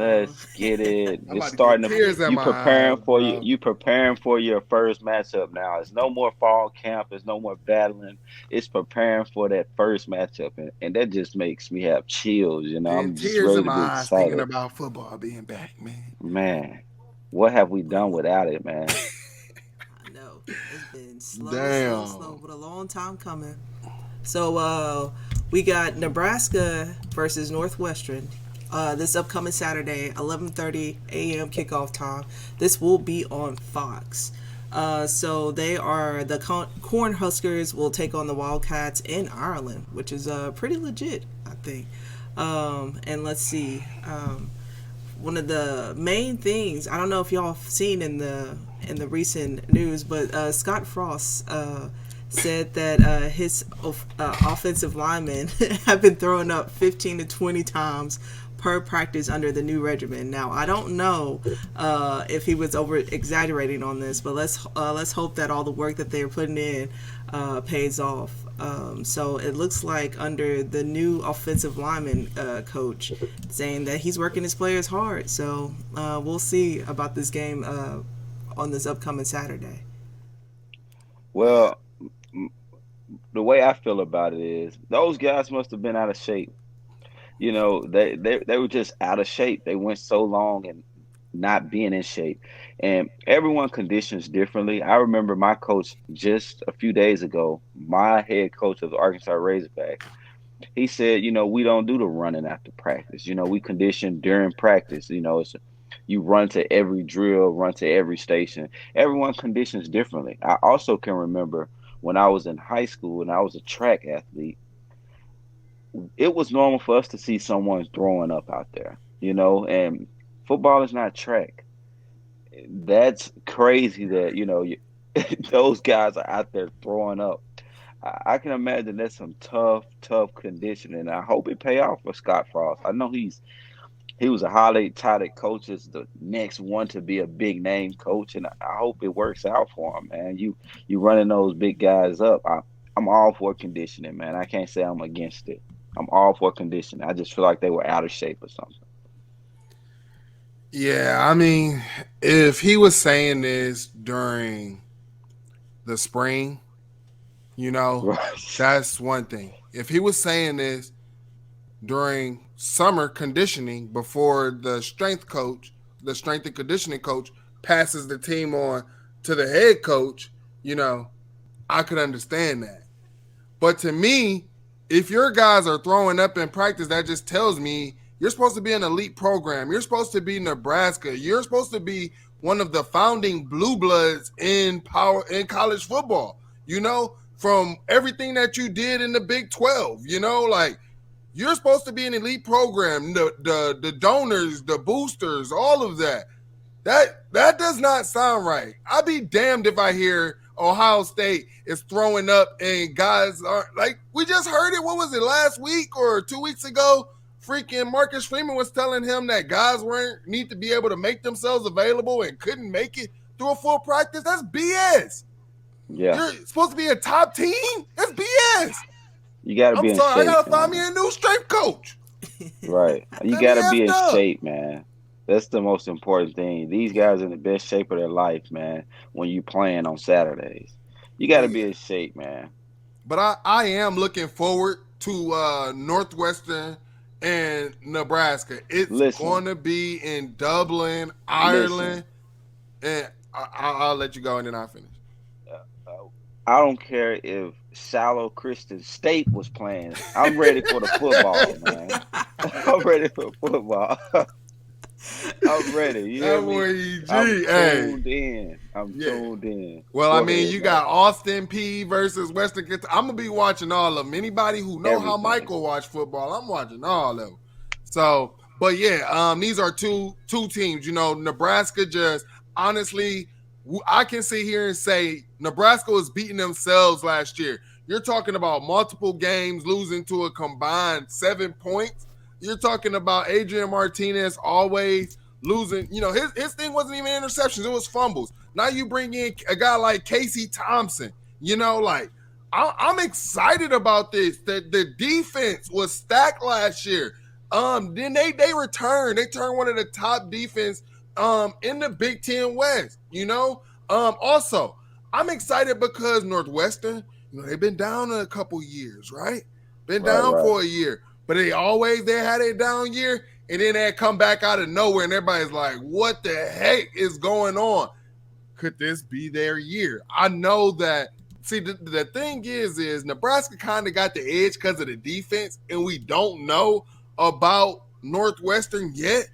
Let's get it. I'm It's about to get starting to tears in you my eyes, preparing for bro. you preparing for your first matchup now. It's no more fall camp, it's no more battling. It's preparing for that first matchup and that just makes me have chills, you know. And I'm just tears ready in to my be eyes thinking excited. about football being back, man. Man, what have we done without it, man? I know it's been slow, slow, Damn. slow, but a long time coming. So we got Nebraska versus Northwestern. This upcoming Saturday, 11:30 a.m. kickoff time. This will be on Fox. So they are the Cornhuskers will take on the Wildcats in Ireland, which is pretty legit, I think. And let's see. One of the main things I don't know if y'all have seen in the recent news, but Scott Frost said that his offensive linemen have been throwing up 15 to 20 times per practice under the new regimen. Now I don't know if he was over exaggerating on this, but let's hope that all the work that they're putting in pays off. So it looks like under the new offensive lineman coach, saying that he's working his players hard. So we'll see about this game on this upcoming Saturday. Well, m- the way I feel about it is those guys must have been out of shape. You know, they were just out of shape. They went so long and not being in shape. And everyone conditions differently. I remember my coach just a few days ago, my head coach of the Arkansas Razorbacks, he said, you know, we don't do the running after practice. You know, we condition during practice. You know, it's you run to every drill, run to every station. Everyone conditions differently. I also can remember when I was in high school and I was a track athlete, it was normal for us to see someone throwing up out there, you know, and football is not track. That's crazy that, you know, those guys are out there throwing up. I can imagine that's some tough, tough conditioning. I hope it pay off for Scott Frost. I know he was a highly touted coach, is the next one to be a big name coach, and I hope it works out for him, man. You running those big guys up. I'm all for conditioning, man. I can't say I'm against it. I'm all for conditioning. I just feel like they were out of shape or something. Yeah, I mean, if he was saying this during the spring, you know, Right. that's one thing. If he was saying this during summer conditioning before the strength and conditioning coach, passes the team on to the head coach, you know, I could understand that. But to me, if your guys are throwing up in practice, that just tells me you're supposed to be an elite program. You're supposed to be Nebraska. You're supposed to be one of the founding blue bloods in power in college football. You know, from everything that you did in the Big 12, you know, like you're supposed to be an elite program. The donors, the boosters, all of that. That does not sound right. I'd be damned if I hear Ohio State is throwing up and guys are like we just heard it. What was it last week or 2 weeks ago? Freaking Marcus Freeman was telling him that guys weren't need to be able to make themselves available and couldn't make it through a full practice. That's BS. Yeah. You're supposed to be a top team. That's BS. You got to I'm be in sorry. I shape, gotta find me man. a new strength coach. Right. You Let me got to be effed in up. shape, man. That's the most important thing. These guys are in the best shape of their life, man, when you playing on Saturdays. You got But to yeah, be in shape, man. but I am looking forward to Northwestern and Nebraska. It's Listen, going to be in Dublin, listen. Ireland, and I'll let you go and then I'll finish. I don't care if Shallow Christian State was playing. I'm ready for the football, man. I'm ready for football. I'm ready. You hear That me? boy I'm EG, hey, tuned in. I'm yeah. tuned in. Well, I Go mean, ahead, you man. got Austin P versus Western Kentucky. I'm gonna be watching all of them. Anybody who know how Everything. Michael watch football, I'm watching all of them. So, but yeah, these are two teams. You know, Nebraska just honestly, I can sit here and say Nebraska was beating themselves last year. You're talking about multiple games losing to a combined 7 points. You're talking about Adrian Martinez always losing. You know, his thing wasn't even interceptions; it was fumbles. Now you bring in a guy like Casey Thompson. You know, like I'm excited about this. The defense was stacked last year. Then they return. They turn one of the top defense in the Big Ten West. Also, I'm excited because Northwestern, they've been down a couple years, right? Been Right, down right. for a year, but they had a down year, and then they come back out of nowhere, and everybody's like, "What the heck is going on? Could this be their year?" I know that. See, the thing is Nebraska kind of got the edge because of the defense, and we don't know about Northwestern yet,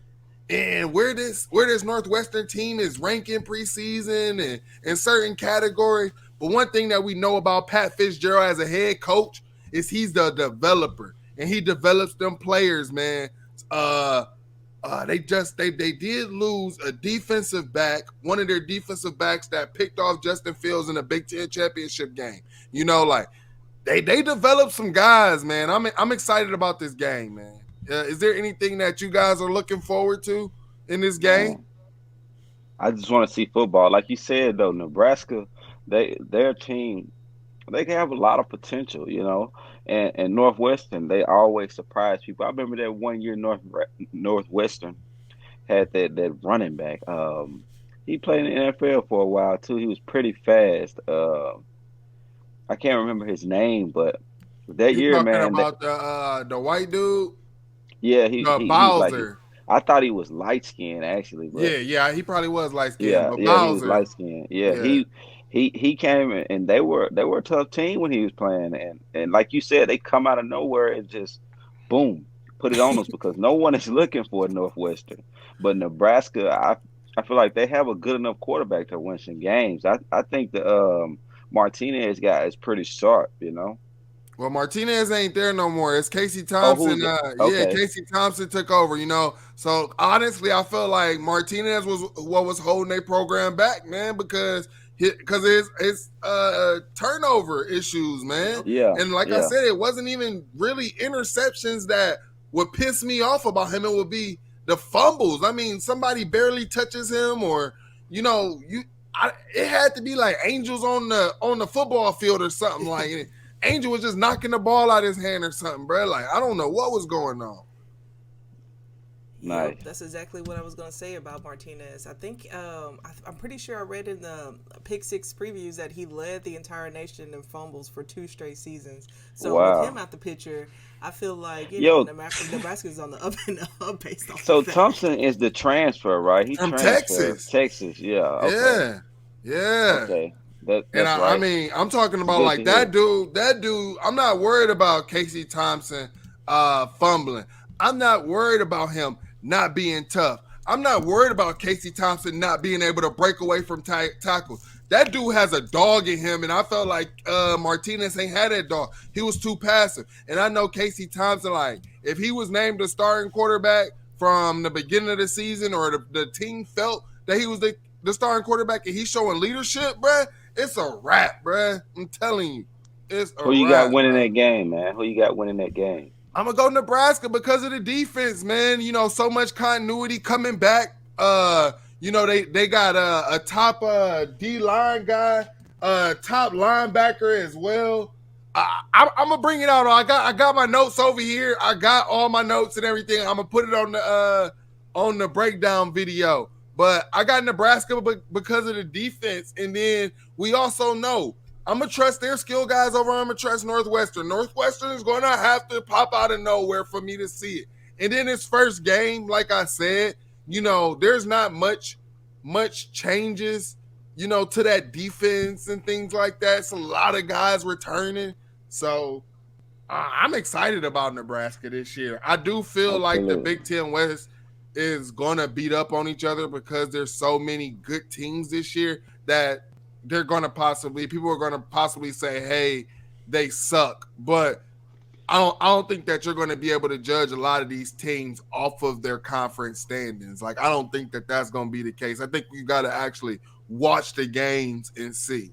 and where this Northwestern team is ranking preseason and in certain categories. But one thing that we know about Pat Fitzgerald as a head coach is he's the developer, and he develops them players, man. They did lose a defensive back, one of their defensive backs that picked off Justin Fields in a Big Ten championship game. They developed some guys, man. I'm excited about this game, man. Is there anything that you guys are looking forward to in this game? Man, I just want to see football. Like you said, though, Nebraska, their team, they can have a lot of potential, And Northwestern, they always surprise people. I remember that one year Northwestern had that running back. He played in the NFL for a while too. He was pretty fast. I can't remember his name, but that You year, talking man, about the white dude, yeah, he like Bowser? I thought he was light skinned actually, but Yeah, he probably was light skinned, yeah, but yeah, he was Bowser, light skinned. Yeah, yeah. he came in, and they were a tough team when he was playing, and like you said, they come out of nowhere and just boom, put it on us because no one is looking for Northwestern, but Nebraska, I feel like they have a good enough quarterback to win some games. I think the Martinez guy is pretty sharp. Well, Martinez ain't there no more. It's Casey Oh, Thompson. who's it? Yeah, Okay, Casey Thompson took over. So honestly, I felt like Martinez was what was holding their program back, man, because his turnover issues, man. Yep. yeah, And like I yeah, said, it wasn't even really interceptions that would piss me off about him. It would be the fumbles. I mean, somebody barely touches him, or it had to be like angels on the football field or something like it. Angel was just knocking the ball out of his hand or something, bro. Like, I don't know what was going on. Yep, nice. that's exactly what I was going to say about Martinez. I think I'm pretty sure I read in the Pick Six previews that he led the entire nation in fumbles for 2 straight seasons. So with him Wow. out the picture, I feel like Yo, Nebraska's on the up and up based off so of that. Thompson is the transfer, right? He From transferred Texas. Texas. Yeah. Okay. Yeah. Yeah. Okay. That And that's I right. mean, I'm talking about Good like to hear. that dude, I'm not worried about Casey Thompson fumbling. I'm not worried about him not being tough. I'm not worried about Casey Thompson not being able to break away from tackles. That dude has a dog in him, and I felt like Martinez ain't had that dog. He was too passive. And I know Casey Thompson, like, if he was named the starting quarterback from the beginning of the season, or the team felt that he was the starting quarterback and he's showing leadership, bruh, it's a wrap, bruh. I'm telling you, it's a Who you got wrap, winning bro. that game, man? Who you got winning that game? I'm gonna go Nebraska because of the defense, man. So much continuity coming back. They got a top D line guy, top linebacker as well. I'm gonna bring it out. I got my notes over here. I got all my notes and everything. I'm gonna put it on the breakdown video. But I got Nebraska because of the defense, and then we also know I'm going to trust their skill guys over. I'm going to trust Northwestern. Northwestern is going to have to pop out of nowhere for me to see it. And then his first game, like I said, there's not much changes, to that defense and things like that. It's a lot of guys returning. So I'm excited about Nebraska this year. I do feel like the Absolutely. Big Ten West is going to beat up on each other because there's so many good teams this year that people are going to possibly say, hey, they suck. But I don't think that you're going to be able to judge a lot of these teams off of their conference standings. Like, I don't think that that's going to be the case. I think you got to actually watch the games and see.